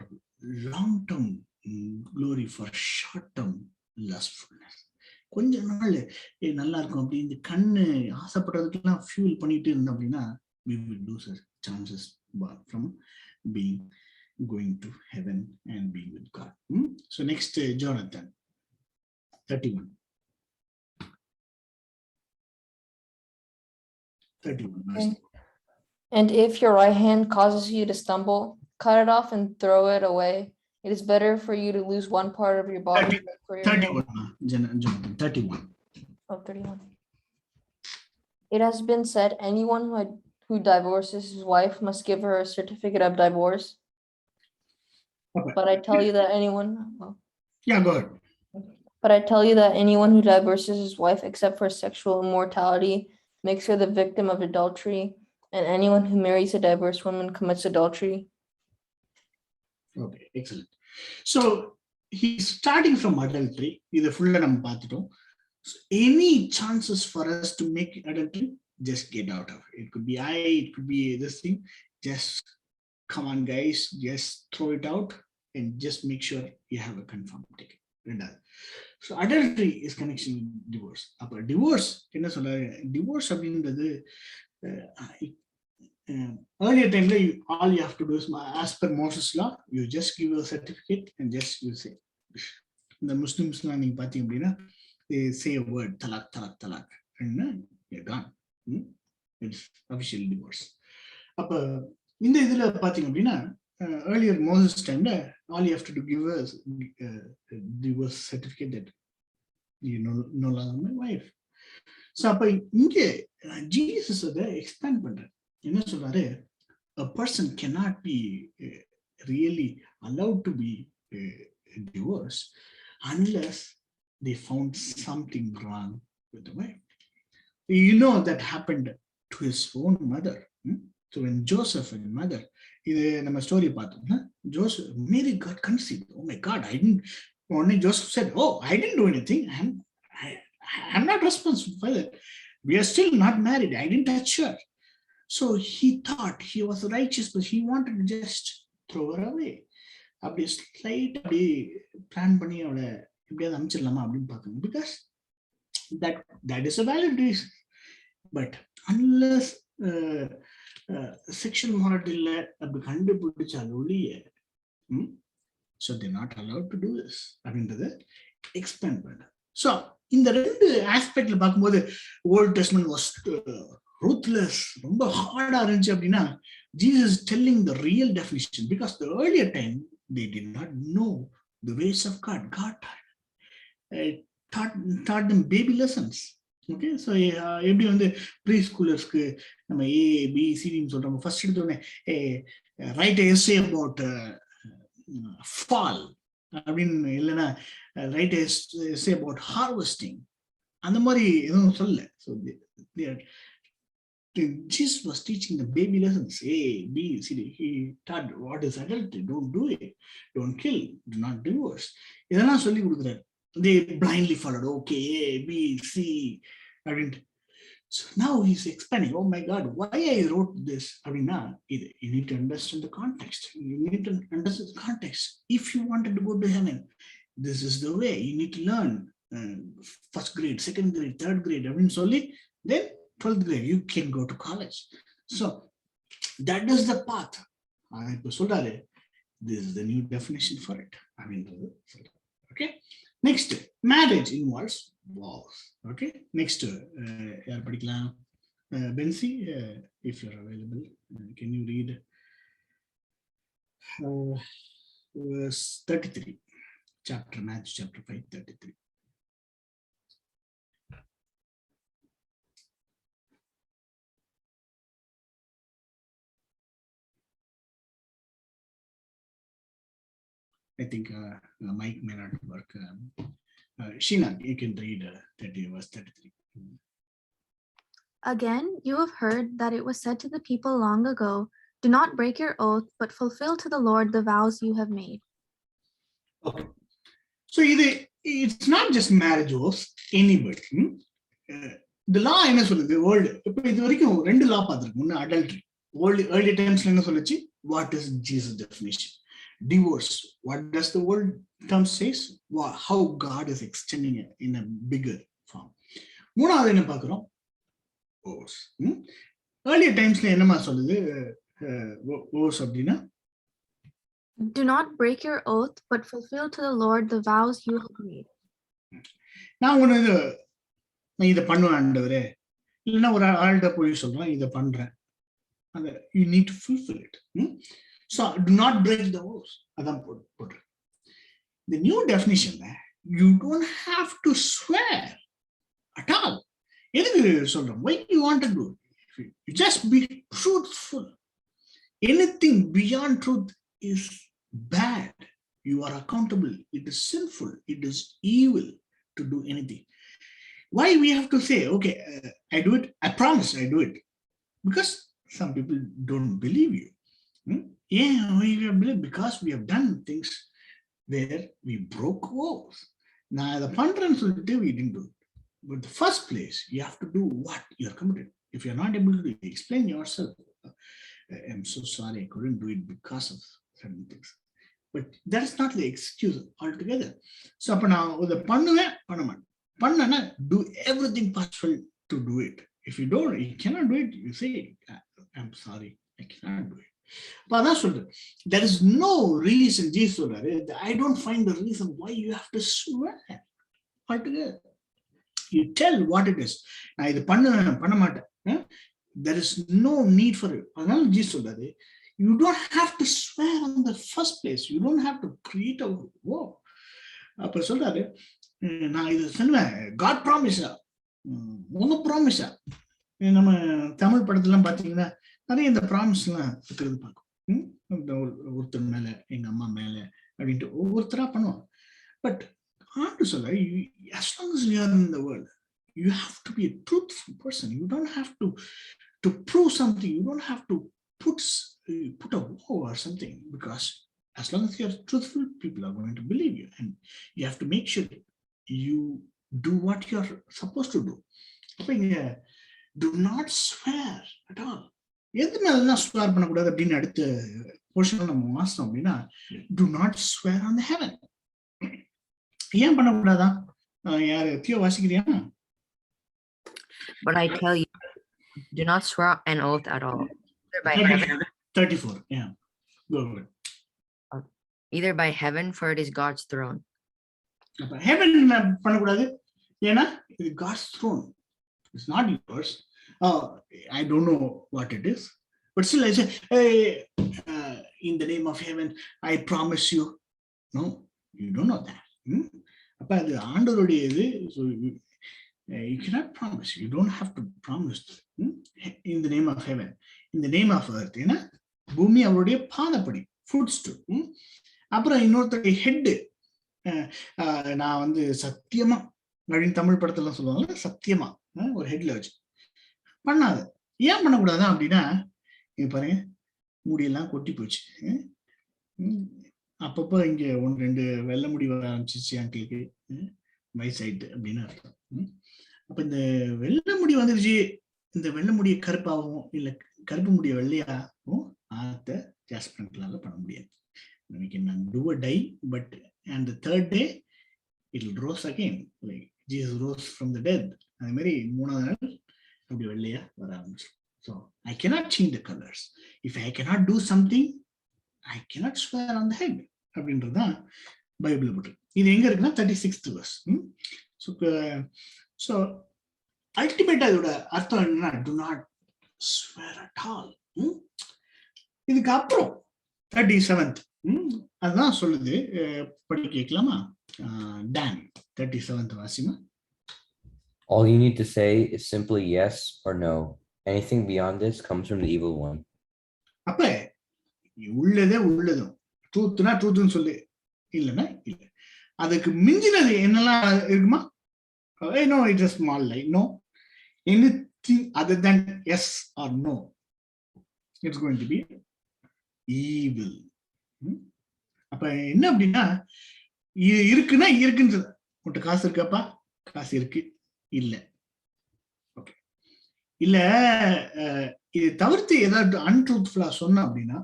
long-term glory for short-term lustfulness. கொஞ்ச நாள் நல்லா இருக்கும் அப்படி இந்த கண்ணு ஆசைப்படுறதுக்கெல்லாம் ஃபியூல் பண்ணிட்டு இருந்தோம் அப்படின்னா we will lose our chances from being going to heaven and being with God. So next, Jonathan, 31. 31. And if your right hand causes you to stumble, cut it off and throw it away. It is better for you to lose one part of your body than for your 31. Jonathan, 31. Oh, 31. It has been said, anyone who divorces his wife must give her a certificate of divorce. Okay. But I tell you that anyone, Yeah, go ahead. but I tell you that anyone who divorces his wife except for sexual immorality makes her the victim of adultery, and anyone who marries a divorced woman commits adultery. Okay, excellent. So he's starting from adultery. This full nam paathitom. So any chances for us to make adultery, just get out of it. It could be it could be this thing. Just come on, guys, just throw it out and just make sure you have a confirmed ticket. So adultery is connection with divorce. Appa divorce enna solra divorce அப்படின்றது earlier time all you have to do is, as per Moses law, you just give a certificate and just you say. The Muslims நீங்க பாத்தீங்க அப்படின்னா they say a word talak talak talak and you're gone. It's official divorce. அப்ப இந்த இதுல பாத்தீங்க அப்படின்னா earlier Moses time all you have to do give us divorce certificate that you no longer my wife. So அப்ப இங்க Jesus அதை expand பண்றாரு. என்ன சொல்றாரு, a person cannot be really allowed to be divorced unless they found something wrong with the wife. You know that happened to his own mother. So when Joseph and mother, இது நம்ம story பார்த்தோம்னா Joseph, Mary got conceived. Oh my God, I didn't. Only Joseph said, "Oh, I didn't do anything. I'm not responsible for that. We are still not married. I didn't touch her." So he thought he was righteous, but he wanted to just throw her away. அப்படியே slide அப்படியே plan பண்ணி அவளை எப்படியாவது அமைச்சிடலாமா அப்படின்னு பார்க்கணும். Because that is a valid reason. But unless sexual morality இல்லை அப்படி கண்டுபிடிச்சால் ஒழிய so they're not allowed to do this அப்படின்றத எக்ஸ்பேண்ட் பண்ண. ஸோ இந்த ரெண்டு ஆஸ்பெக்ட்ல பார்க்கும்போது ஓல்ட் டெஸ்ட்மென்ட் வாஸ் ruthless, ரொம்ப ஹார்டா இருந்துச்சு அப்படின்னா Jesus is telling the real definition, because the earlier time they did not know the ways of God. God taught them baby lessons. Okay, so எப்படி வந்து ப்ரீ ஸ்கூலர்ஸ்க்கு நம்ம ABCDன்னு சொல்றோம். ஃபர்ஸ்ட் எடுத்தோடனே right essay about fall அப்படின்னு, இல்லைன்னா right essay about harvesting, அந்த மாதிரி எதுவும் சொல்லல. So Jesus was teaching the baby lessons, A, B, C, D. He taught what is adultery, don't do it, don't kill, do not divorce. இதெல்லாம் சொல்லி கொடுக்குறாரு. They blindly followed, okay, A, B, C. I didn't. So now he's expanding. Oh my God, why I wrote this? Abhinna, you need to understand the context. You need to understand the context. If you wanted to go to heaven, this is the way. You need to learn first grade, second grade, third grade. I mean, solely then 12th grade, you can go to college. So that is the path. This is the new definition for it. I mean, okay. Next, marriage involves vows. Okay. Next, Bensi, if you're available, can you read verse 33, Matthew chapter 5, 33. I think mic may not work. Sheena, you can read 30 verse 33. Again, you have heard that it was said to the people long ago, do not break your oath, but fulfill to the Lord the vows you have made. Okay. So it's not just marriage oaths, anybody. The law என்ன சொல்லுது? World இப்போ இது வரைக்கும் ரெண்டு law பார்த்திருக்கோம். ஒன்னு adultery. Early times என்ன சொல்லுச்சு? What is Jesus definition? Divorce. What does the world term says how God is extending it in a bigger form. மூணாவது என்ன பார்க்கிறோம்? Oaths. Earlier timesல என்னமா சொல்லுது oaths அப்படின்னா? Do not break your oath, but fulfill to the Lord the vows you have made. நான் ஒன்று இதை பண்ணுவேன் ஆண்டவரே, இல்லைன்னா ஒரு ஆள்கிட்ட போய் சொல்றேன் இதை பண்றேன், அந்த you need to fulfill it. So do not break the oaths. அதான் போடுறேன். The new definition, you don't have to swear at all. எதுக்கு சொல்றேன்? Why you want to do it? You just be truthful. Anything beyond truth is bad. You are accountable. It is sinful. It is evil to do anything. Why we have to say, okay, I do it, I promise I do it? Because some people don't believe you. Yeah, we believe because we have done things where we broke oaths. Now the pantran we didn't do it. But the first place, you have to do what you're committed. If you're not able to explain yourself, I'm so sorry, I couldn't do it because of certain things. But that's not the excuse altogether. So now the panna do everything possible to do it. If you don't, you cannot do it, you say, I'm sorry, I cannot do it. But there is no reason, Jesus, I don't find the reason why you have to swear altogether. You tell what it is. Now, there is no need for it. You don't have to swear in the first place. You don't have to create a war. God promise. Promise. நம்ம தமிழ் படத்துலாம் பாத்தீங்கன்னா நிறைய இந்த promise எல்லாம் இருக்கிறது பார்க்கும். ஒருத்தர் மேல, எங்க அம்மா மேல அப்படின்ட்டு ஒவ்வொருத்தரா பண்ணுவாங்க. But as long as you are in the world, you have to be a truthful person. You don't have to prove something. You don't have to put a vow or something, because as long as you are truthful, people are going to believe you, and you have to make sure you do what you are supposed to do. Do not swear at all. எது மேலாம் swear பண்ணக்கூடாது அப்படின்னு அடுத்த portion நம்ம வாசித்தோம் அப்படின்னா, do not swear on the heaven. ஏன் பண்ணக்கூடாதா? யாரு தியோ வாசிக்கிறியா? But I tell you, do not swear an oath at all, either by heaven, 34. Yeah, go ahead. Either by heaven, for it is God's throne. Heaven பண்ணக்கூடாது, ஏன்னா இது God's throne. It's not yours. I don't know what it is, but still I say, hey, in the name of heaven, I promise you. No, you don't know that. அப்ப அது ஆண்டவருடைய இது. So you cannot promise. You don't have to promise in the name of heaven, in the name of earth. ஏன்னா பூமி அவருடைய பாதப்படி, footstool. அப்புறம் இன்னொருத்தருடைய head, நான் சத்தியமா அப்படின்னு தமிழ் படத்துல சொல்லுவாங்க, சத்தியமா ஒரு ஹெட்ல வச்சு பண்ணாத. ஏன் பண்ணக்கூடாதான் அப்படின்னா, இங்க பாருங்க, முடியெல்லாம் கொட்டி போச்சு. அப்பப்போ இங்க 1-2 வெள்ளை முடி வர ஆரம்பிச்சிச்சு அங்கிளுக்கு, வயசாயிட்டு அப்படின்னு அர்த்தம். அப்ப இந்த வெள்ளை முடி வந்துருச்சு, இந்த வெள்ளை முடியை கருப்பாகவும் இல்ல கருப்பு முடிய வெள்ளையாகவும் ஆத்த ஜாஸ்பரங்களால பண்ண முடியாது. We can do a dye, but and the third day it will rose again, like Jesus rose from the dead. அதே மாதிரி 3ஆவது நாள் அப்படி வெள்ளையா வர ஆரம்பிச்சு. So I cannot change the colors. If I cannot do something, I cannot swear on the head. அப்படின்றதுதான் Bible போட்டு. இது எங்க இருக்குன்னா 36th verse. So அல்டிமேட்டா இதோட அர்த்தம் என்னன்னா, do not swear at all. இதுக்கு அப்புறம் 37th அதுதான் சொல்லுது. படி கேட்கலாமா? Dan 37th Wasima. All you need to say is simply yes or no. Anything beyond this comes from the evil one. அப்ப உள்ளதும் ட்ரூத்னா ட்ரூத்னு சொல்லு, இல்லைன்னா இல்லை. அதுக்கு மிஞ்சினது என்னெல்லாம் இருக்குமா? No, it's a small lie. No, anything other than yes or no, it's going to be evil. அப்ப என்ன அப்படின்னா, இருக்குன்னா இருக்குன்னு சொல்ல. உன்கிட்ட காசு இருக்காப்பா? காசு இருக்கு. இல்ல, ஓகே. இல்ல இது தவிர்த்து ஏதாவது அன்ட்ரூத்ஃபுல்லா சொன்ன அப்படின்னா,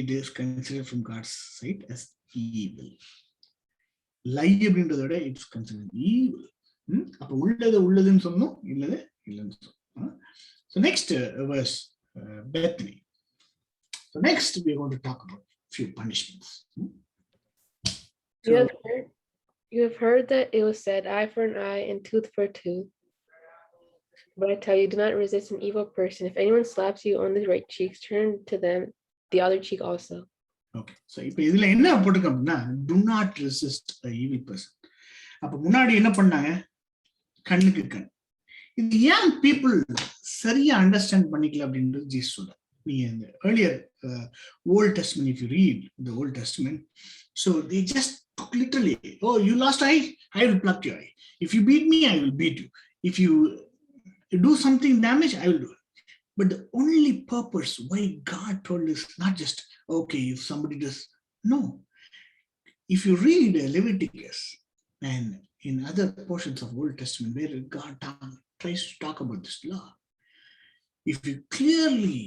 it is considered from God's side as evil. லை அப்படின்றத விட இட்ஸ் கன்சிடர்ட் ஈவில். அப்ப உள்ளதுன்னு சொன்னோம், இல்லது இல்லைன்னு சொன்னோம். So next verse, Bethany. So next we are going to talk about few punishments. You have heard that it was said, eye for an eye and tooth for a tooth. But I tell you, do not resist an evil person. If anyone slaps you on the right cheek, turn to them the other cheek also. Okay. So இப்போ இதுல என்ன போட்டுருக்கோம் அப்படின்னா, do not resist a evil person. அப்ப முன்னாடி என்ன பண்ணாங்க? கண்ணுக்கு கண். இது ஏன் people சரியா அண்டர்ஸ்டாண்ட் பண்ணிக்கல அப்படின்றது ஜீசஸ் சொல்றார். நீங்க இந்த earlier Old Testament, if you read the Old Testament, so they just took literally, oh, you lost eye, I will pluck your eye. If you beat me, I will beat you. If you do something damage, I will do it. But the only purpose why God told us, not just, okay, if somebody does, no. If you read Leviticus and in other portions of Old Testament where God tries to talk about this law, if you clearly,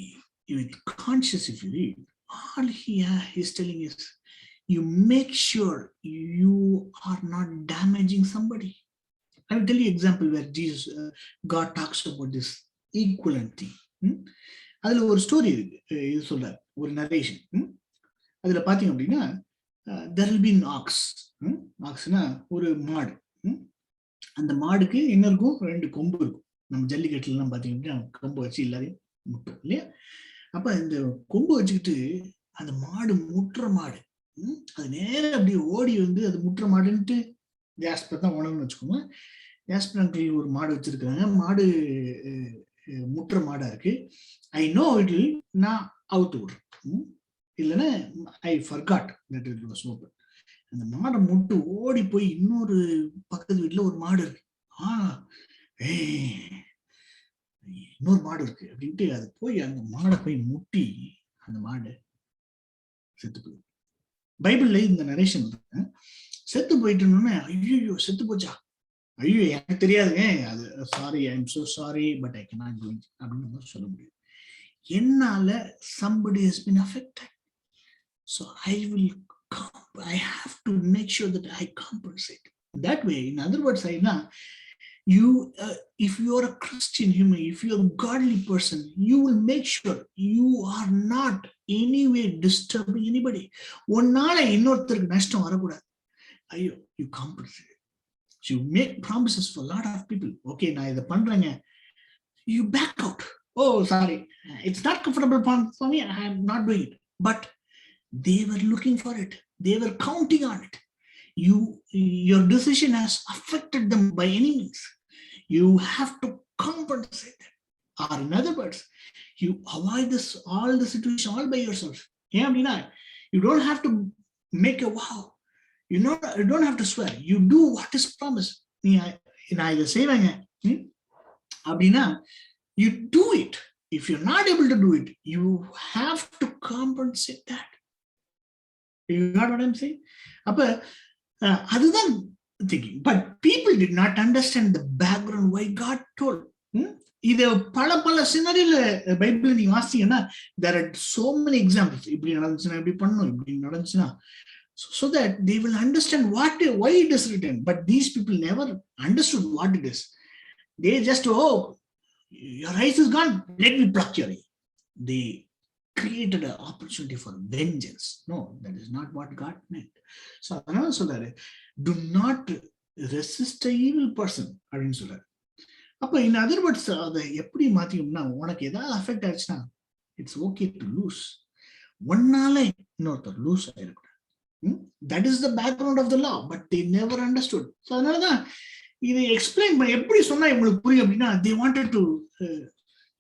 with conscious, if you read, all he is telling is, you make sure you are not damaging somebody. I will tell you example where Jesus, God talks about this equivalent thing. அதுல ஒரு story இருக்கு, இது சொல்றாரு, ஒரு narration. அதுல பாத்தீங்க அப்படின்னா, there will be an ox. ஆக்ஸ்னா ஒரு மாடு. அந்த மாடுக்கு என்ன இருக்கும்? 2 கொம்பு இருக்கும். நம்ம ஜல்லிக்கட்டுல எல்லாம் பாத்தீங்க அப்படின்னா கொம்பு வச்சு எல்லாரையும் முட்டும் இல்லையா? அப்ப இந்த கொம்பு வச்சுக்கிட்டு அந்த மாடு முட்டுற மாடு, அது நேரம் அப்படி ஓடி வந்து அது முட்டுற மாடுன்ட்டு ஜாஸ்பர் தான் உணவுன்னு வச்சுக்கோங்க. ஜாஸ்பர் அங்கிள் ஒரு மாடு வச்சிருக்காங்க, மாடு முட்டுற மாடா இருக்கு. ஐ நோ இட், நான் அவுத்து விடுறேன், இல்லைன்னா I forgot that it was open. அந்த மாடை முட்டு ஓடி போய் இன்னொரு பக்கத்து வீட்டுல ஒரு மாடு இருக்கு, இன்னொரு மாடு இருக்கு அப்படின்ட்டு அது போய் அந்த மாடை போய் முட்டி அந்த மாடு செத்து போயிடும். பைபிள்ல இந்த நரேஷன் செத்து போயிட்டு, ஐயோ செத்து போச்சா, ஐயோ எனக்கு தெரியாதுங்க, அது sorry, I am so sorry, but I cannot do it அப்படின்னு சொல்ல முடியும். என்னால somebody has been affected, so I have to make sure that I compensate that way. In other words, you if you are a Christian human, if you are a godly person, you will make sure you are not anyway disturbing anybody. ஒன்னால இன்னொருத்தருக்கு நஷ்டம் வரக்கூடாது. ஐயோ, you compensate. You make promises for a lot of people. Okay, நான் இதை பண்றேங்க, you back out. Oh, sorry, it's not comfortable for me, I am not doing it. But they were looking for it, they were counting on it. Your decision has affected them by any means. You have to compensate them. Or in other words, you avoid all the situation all by yourself. Yeah, I mean, you don't have to make a vow. You don't have to swear. You do what is promised. நான் இதை செய்வேங்க அப்படின்னா you do it. If you're not able to do it, you have to compensate that. You got what I'm saying? அப்ப அதுதான் thinking. But people did not understand the background why God told. இது பல சினாரியோல Bible நீங்க வாசிச்சீங்கன்னா there are so many examples. இப்படி நடந்துச்சுன்னா இப்படி பண்ணணும், இப்படி நடந்துச்சுன்னா, so that they will understand why it is written. But these people never understood what it is. They just, oh, your eyes is gone, let me pluck your eye. They created an opportunity for vengeance. No, that is not what God meant. So அதனால சொல்றாரு, do not resist a evil person அப்படின்னு சொல்றாரு. அப்ப in other words, அதை எப்படி மாத்திக்கணும்னா, உனக்கு ஏதாவது affect ஆயிடுச்சுன்னா இட்ஸ் ஓகே டு லூஸ். ஒன்னால இன்னொருத்தர் loose ஆயிருக்கூடாது. That is the background of the law, but they never understood. So அதனாலதான் இதை எக்ஸ்பிளைன் பண்ண எப்படி சொன்னா இவங்களுக்கு புரியும் அப்படின்னா, they wanted to,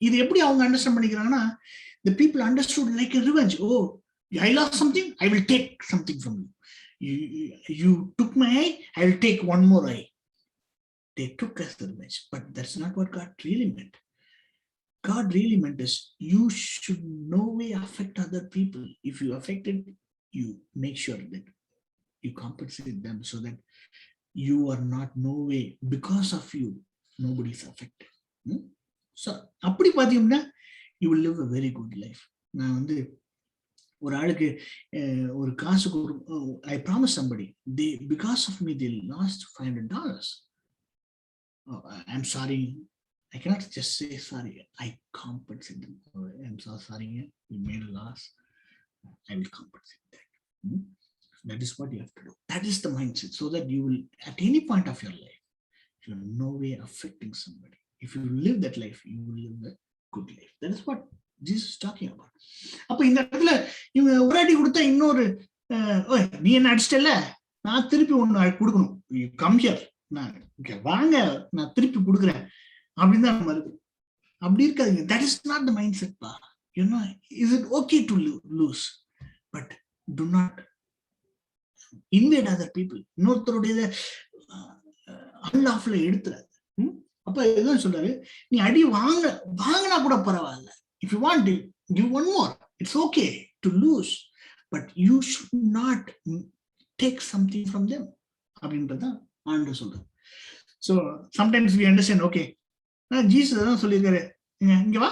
இது எப்படி அவங்க understand பண்ணிக்கிறாங்கன்னா, the people understood like a revenge. Oh, I lost something, I will take something from you. You took my eye, I will take one more eye. They took as the revenge, but that's not what God really meant. God really meant is you should no way affect other people. If you affected, you make sure that you compensate them so that you are not no way, because of you, nobody is affected. So, அப்படி பார்த்தீங்கன்னா, you will live a very good life. நான் ஒரு ஆளுக்கு ஒரு காசு I promised somebody, they because of me they lost $500. I'm sorry, I cannot just say sorry, I compensate them. I'm so sorry, you made a loss, I will compensate that. That is what you have to do. That is the mindset, so that you will, at any point of your life, you're in no way affecting somebody. If you live that life, you will live a good life. That is what Jesus is talking about. அப்ப இந்த இடத்துல இவங்க ஒரு அடி கொடுத்தா இன்னொரு நீ என்ன அடிச்சிட்டல, நான் திருப்பி ஒண்ணு கொடுக்கணும், கம் ஹியர், நான் வாங்க நான் திருப்பி கொடுக்குறேன் அப்படின்னு தான் நம்ம இருக்கு. அப்படி இருக்காதுங்க. That is not the mindset பா. Is it okay to lose, but to not invade other people. இன்னொருத்தருடைய அன்லாஃப்ல எடுத்துறாரு. அப்ப எதுவும் சொல்றாரு, நீ அடி வாங்கினா கூட பரவாயில்ல, if you want to give one more, it's okay to lose, but you should not take something from them அப்படின்றத ஆண்டு சொல்றாரு. So sometimes we understand, okay, Jesus தான் சொல்லியிருக்காரு, இங்க வா,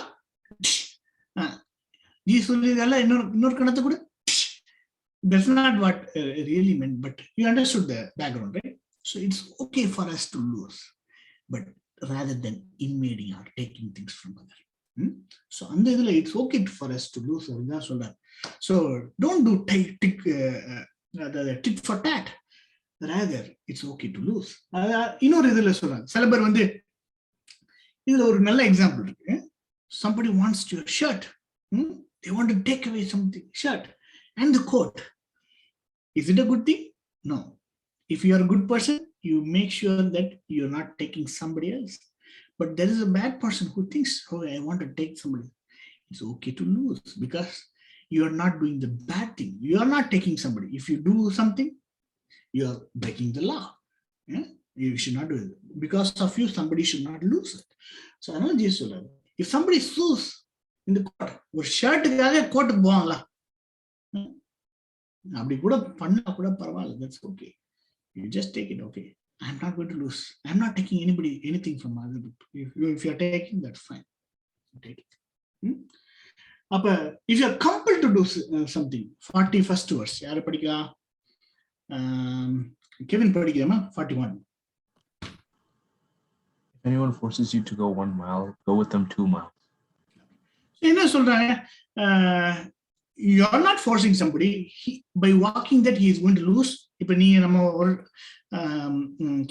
ஜீசஸ் சொல்லியிருக்காருல இன்னொரு கணத்தை கூட. That's not what really meant, but you understood the background, right? So it's okay for us to lose, but rather than invading or taking things from others. So அந்த இதுல it's okay for us to lose. அதுதான் சொல்றாரு. So don't do tit for tat. Rather it's okay to lose. இன்னொரு இதுல சொல்றாங்க, சில பேர் வந்து இதுல ஒரு நல்ல எக்ஸாம்பிள் இருக்கு. Somebody wants your shirt, they want to take away something, shirt and the coat. Is it a good thing? No. If you are a good person, you make sure that you're not taking somebody else. But there is a bad person who thinks, oh, I want to take somebody. It's okay to lose, because you are not doing the bad thing. You are not taking somebody. If you do something, you are breaking the law. Yeah? You should not do it. Because of you, somebody should not lose it. So I know Jesus, if somebody sues in the court, ஒரு ஷர்ட்டுக்காக கோர்ட்டுக்கு போவாங்களா? அப்படி கூட பண்ணா கூட பரவாயில்ல, that's okay. You just take it, okay. I'm not going to lose. I'm not taking anything from other people. If you're taking, that's fine. Take it. அப்ப if you're compelled to do something, 41st verse, யாரு படிக்கா? Kevin படிக்கலாமா? 41. If anyone forces you to go 1 mile, go with them 2 miles. என்ன சொல்றாங்க? You're not forcing somebody. By walking that, he is going to lose. இப்ப நீ நம்ம ஒரு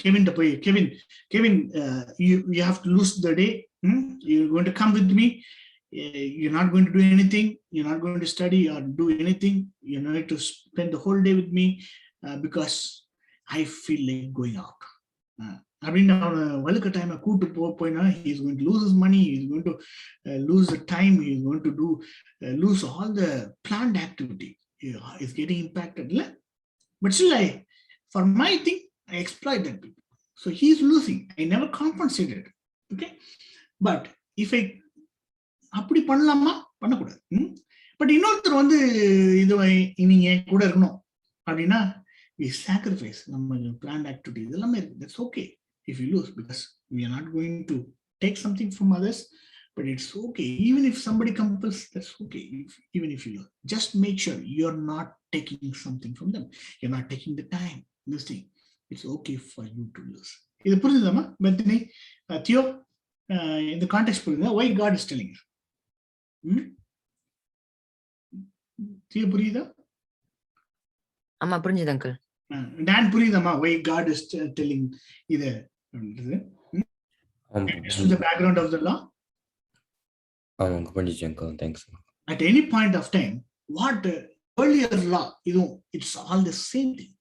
Kevin போய் Kevin you have to lose the day. You're going to come with me. You're not going to do anything. You're not going to study or do anything. You need to spend the whole day with me because I feel like going out. அப்படின்னு அவனை வழுக்க டைமை கூட்டு போயினா, he is going to lose his money, he is going to lose the time, he is going to lose all the planned activity. He is getting impacted. But still, for my thing, I exploit that people. So he is losing. I never compensated. Okay, but if I அப்படி பண்ணலாமா? பண்ணக்கூடாது. But இன்னொருத்தர் வந்து இது நீங்க கூட இருக்கணும் அப்படின்னா, we sacrifice நம்ம planned activity இதெல்லாமே இருக்கு. That's okay if you lose, because we are not going to take something from others, but it's okay. Even if somebody compels, that's okay. Even if you lose, just make sure you're not taking something from them. You're not taking the time. This thing, it's okay for you to lose. இது புரிஞ்சுதாமா Bethany? தியோ, இந்த context புரியுதா? Why God is telling you? தியோ புரியுதா? ஆமா புரிஞ்சுது uncle. டான் புரியுதாமா? Why God is telling இது? The background of the law. Thanks. At any point of time, what earlier law, it's all the same thing.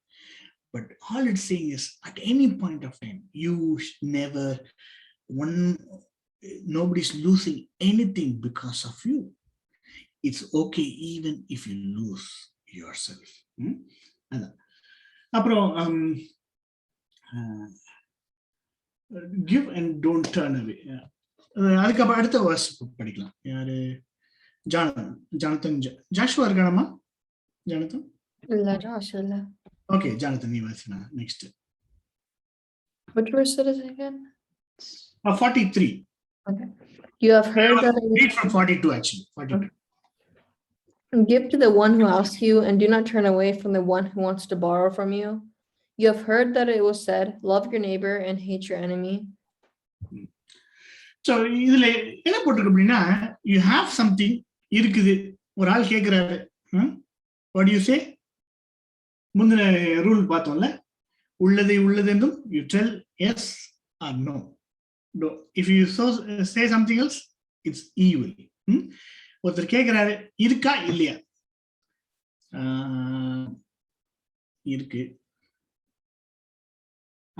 But all it's saying is, at any point of time, you never nobody's losing anything because of you. It's okay even if you lose yourself. அப்புறம் give and don't turn away. அதுக்கப்புறம் அடுத்த verse படிக்கலாம். யாரு? Jonathan Joshua இருக்கானமா? Jonathan இல்ல, Josh இல்ல. Okay, Jonathan நீ வாசினா. Next Which verse is it again? 43. Okay. You have heard that read from 42 actually. 42. Give to the one who asks you, and do not turn away from the one who wants to borrow from you. You have heard that it was said, love your neighbor and hate your enemy. So இதுல என்ன போட்டிருக்கு அப்படின்னா, you have something இருக்குது, ஒரு ஆள் கேட்கிறாரு, what do you say? முந்தின rule பார்த்தோம்ல, உள்ளதை உள்ளதென்றும் you tell yes or no. If you say something else, it's evil. ஒருத்தர் கேட்கிறாரு, இருக்கா இல்லையா? இருக்கு.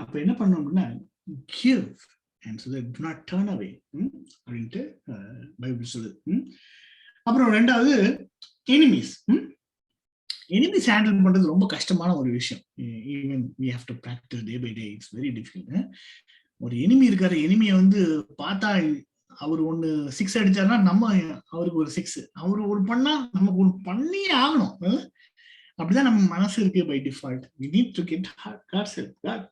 அப்ப என்ன பண்ணணும் அப்படின்னா, give and so that do not turn away அப்படின்ட்டு பைபிள் சொல்லுது. அப்புறம் ரெண்டாவது எனிமீஸ். எனிமீஸ் ஹேண்டில் பண்றது ரொம்ப கஷ்டமான ஒரு விஷயம். Even we have to practice day by day. It's very difficult. ஒரு எனிமி இருக்காரு, எனிமியை வந்து பார்த்தா அவர் ஒண்ணு 6 அடிச்சாருன்னா நம்ம அவருக்கு ஒரு 6, அவரு ஒரு பண்ணா நமக்கு ஒரு பண்ணியே ஆகணும். அப்படிதான் நம்ம மனசு இருக்கு by default. we need to get God's help. God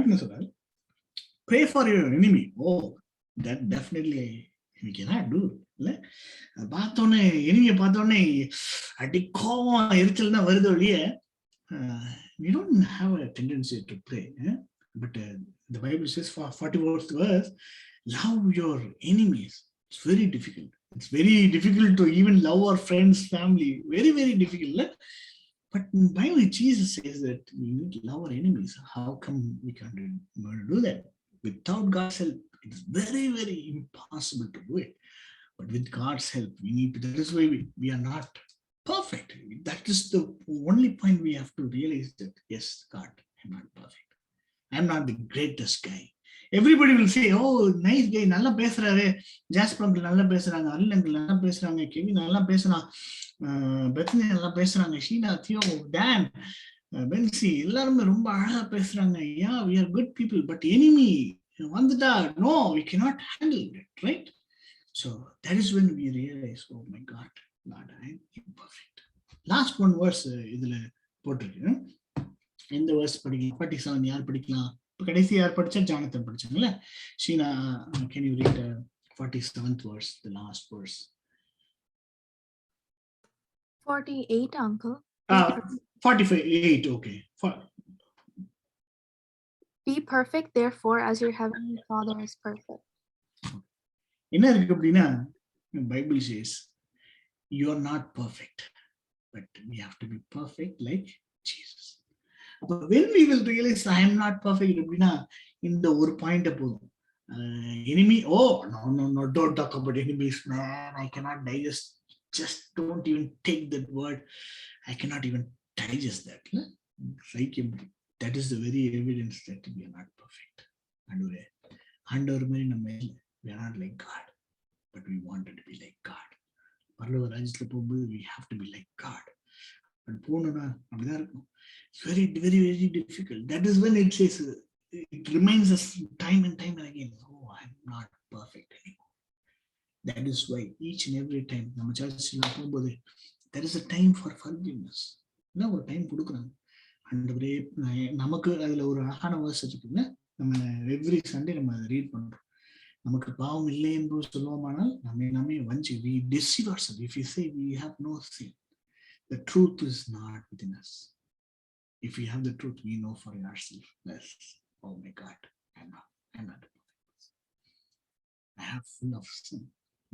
என்ன சொல்றாரு? Pray for your enemy. Oh, that definitely we cannot do. இல்ல பார்த்தோன்னே எனிமியை பார்த்தோன்னே அடி கோவம் எரிச்சல் தான் வருது ஒழிய we don't have a tendency to pray. But the Bible says for 41st verse, love your enemies. It's very difficult. It's very difficult to even love our friends, family. Very, very difficult. But in the Bible, Jesus says that we need to love our enemies. How come we can't do that? Without God's help, it's very, very impossible to do it. But with God's help, we need to. That is why we are not perfect. That is the only point we have to realize that, yes, God, I'm not perfect. I'm not the greatest guy. Everybody will say, oh, nice guy, நல்லா பேசுறாரு, jasper uncle நல்லா பேசுறாங்க, அர்லின் uncle நல்லா பேசுறாங்க, Kevin நல்லா பேசுறான், பெத்னி நல்லா பேசுறாங்க, ஷீனா, தியோ, டான், பென்சி, எல்லாருமே ரொம்ப அழகா பேசுறாங்க. Yeah, we are good people, but enemy வந்துட்டா, no, we cannot handle it, right? So that is when we realize, oh my God, God, I'm imperfect. Last one verse இதுல போட்டிருக்கு. எந்த verse படிக்கலாம்? 47 யார் படிக்கலாம்? கடைசி யார் படிச்சா? ஜானத்தன் படிச்சாங்கல்ல. Sheena, can you read 47th verse, the last verse? 48, uncle. 48, okay. Be perfect, therefore, as your heavenly Father is perfect. என்ன இருக்கு அப்படின்னா, Bible says you are not perfect, but we have to be perfect like Jesus. When we will realize I am not perfect அப்படின்னா, இந்த ஒரு point போதும். Enemy, oh no, don't talk about enemies, man. I cannot digest. Just don't even take that word. I cannot even digest that. That is the very evidence that we are not perfect. ஆண்டவர் மாதிரி நம்ம இல்லை. We are not like God, but we wanted to be like God. பரலோக ராஜ்யத்துல போகும்போது we have to be like God. போகணும்னா அப்படிதான் இருக்கும். It's very, very, very difficult. That is when it says, it reminds us time and time again, oh, I'm not perfect anymore. That is why each and every time நம்ம சர்ச்சில் போகும்போது there is a time for forgiveness. என்ன ஒரு time கொடுக்குறாங்க. ஆண்டவரே, நமக்கு அதுல ஒரு அழகான வேர்ஸ் இருக்குங்க. நம்ம எவ்ரி சண்டே நம்ம அதை ரீட் பண்றோம். நமக்கு பாவம் இல்லை என்று சொல்லுவோமானால் நம்ம வஞ்சி we deceive ourselves. If we say we have no sin, the truth is not within us. If we have the truth, we know for ourselves. Yes. Oh my God, I'm not a perfect person. I have full of sin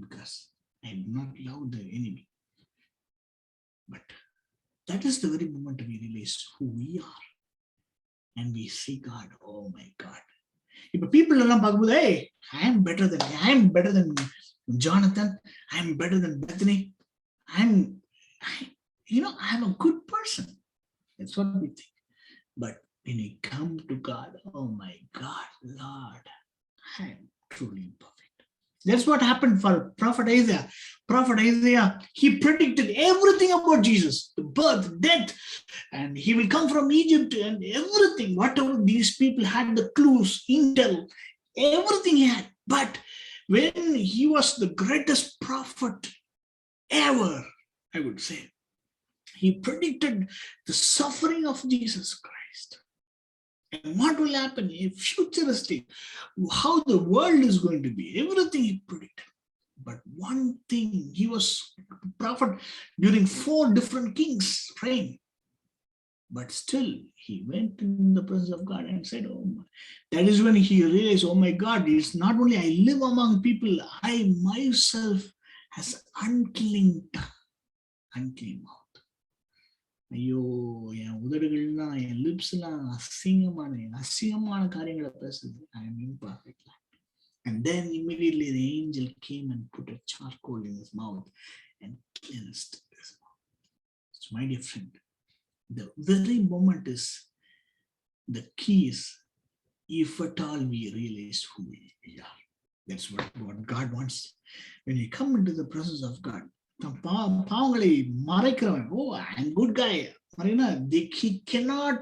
because I do not love the enemy. But that is the very moment we realize who we are, and we see God. Oh my God. If people எல்லாம் பார்க்கும்போது, hey, I am better than Jonathan. I am better than Bethany. I am a good person. That's what we think. But when we come to God, oh my God, Lord, I am truly imperfect. That's what happened for Prophet Isaiah. Prophet Isaiah, he predicted everything about Jesus, the birth, death, and he will come from Egypt and everything. Whatever these people had, the clues, intel, everything he had. But when he was the greatest prophet ever, I would say, he predicted the suffering of Jesus Christ and what will happen in futuristic, how the world is going to be, everything he predicted. But one thing, he was a prophet during 4 different kings' reign. But still, he went in the presence of God and said, oh my. That is when he realized, oh my God, it's not only I live among people, I myself has unclean tongue, unclean mouth. ஐயோ என் உதடுகள்லாம் என் லிப்ஸ்லாம் அசிங்கமான காரியங்களை பேசுது. I am imperfect. And then immediately the angel came and put a charcoal in his mouth and cleansed his mouth. So my dear friend, the very moment is the key is if at all we realize who we are. That's what God wants. When you come into the presence of God, பாவங்களை மறைக்கிறவன், oh, I'm good guy, he cannot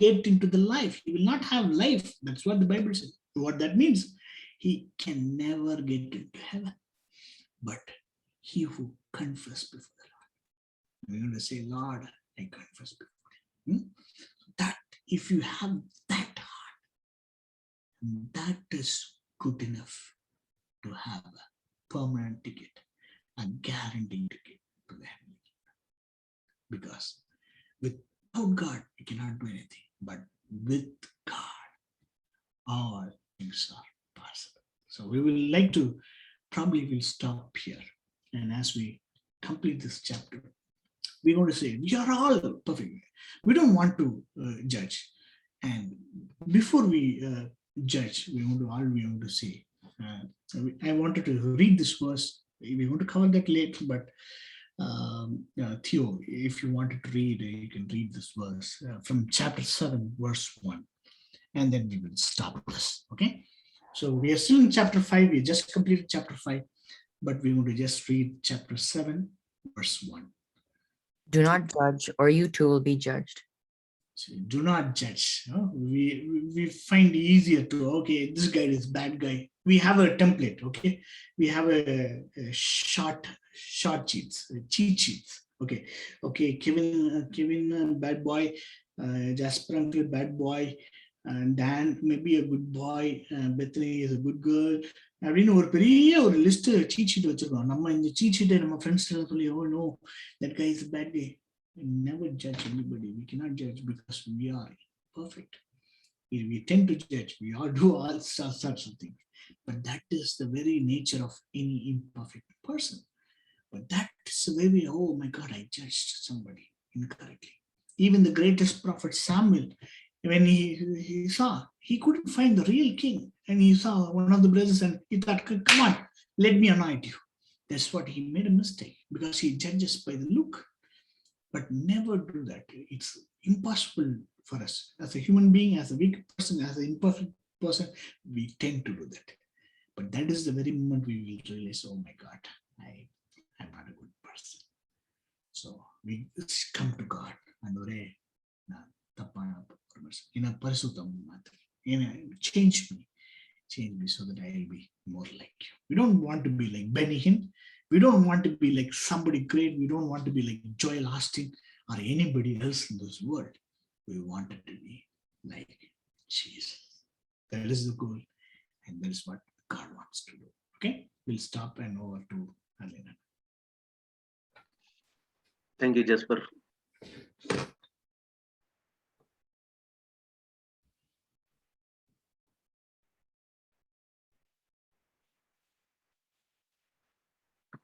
get into the life. He will not have life. That's what the Bible says. What that means, he can never get into heaven. But he who confesses before the Lord, we're going to say, Lord, I confess before you. That if you have that heart, that is good enough to have a permanent ticket, a guaranteed ticket to the heaven. Because without God, we cannot do anything. But with God, all things are possible. So we will like to, probably we'll stop here. And as we complete this chapter, we're going to say, we are all perfect. We don't want to judge. And before we judge, we want to say, I wanted to read this verse. We want to cover that later, but Theo, if you wanted to read, you can read this verse from chapter 7, verse 1. And then we will stop this, okay? So we are still in chapter 5. We just completed chapter 5, but we want to just read chapter 7, verse 1. Do not judge, or you too will be judged. So do not judge. We find easier to, okay, this guy is bad guy. We have a template, okay? We have a short cheat sheets. Okay, Kevin bad boy, Jasper uncle bad boy, Dan maybe a good boy, Bethany is a good girl. அப்படின்னு ஒரு பெரிய ஒரு list seat sheet வச்சிருக்கோம். நம்ம இந்த seat ஷீட்டை நம்ம friends சொல்லி, oh no, that guy is a bad guy. We never judge anybody. We cannot judge because we are perfect. We tend to judge. We all do all sorts of things. But that is the very nature of any imperfect person. But that is the very, oh my God, I judged somebody incorrectly. Even the greatest prophet Samuel, when he saw, he couldn't find the real king. And he saw one of the brothers and he thought, come on, let me anoint you. That's what he made a mistake, because he judges by the look. But never do that. It's impossible for us. As a human being, as a weak person, as an imperfect person, we tend to do that. But that is the very moment we will realize, oh my God, I'm not a good person. So we come to God and change me so that I'll be more like you. We don't want to be like Benny Hinn. We don't want to be like somebody great. We don't want to be like Joel Austin or anybody else in this world. We want it to be like Jesus. That is the goal, and that is what God wants to do. Okay, we'll stop and over to Arlene. Thank you, Jasper.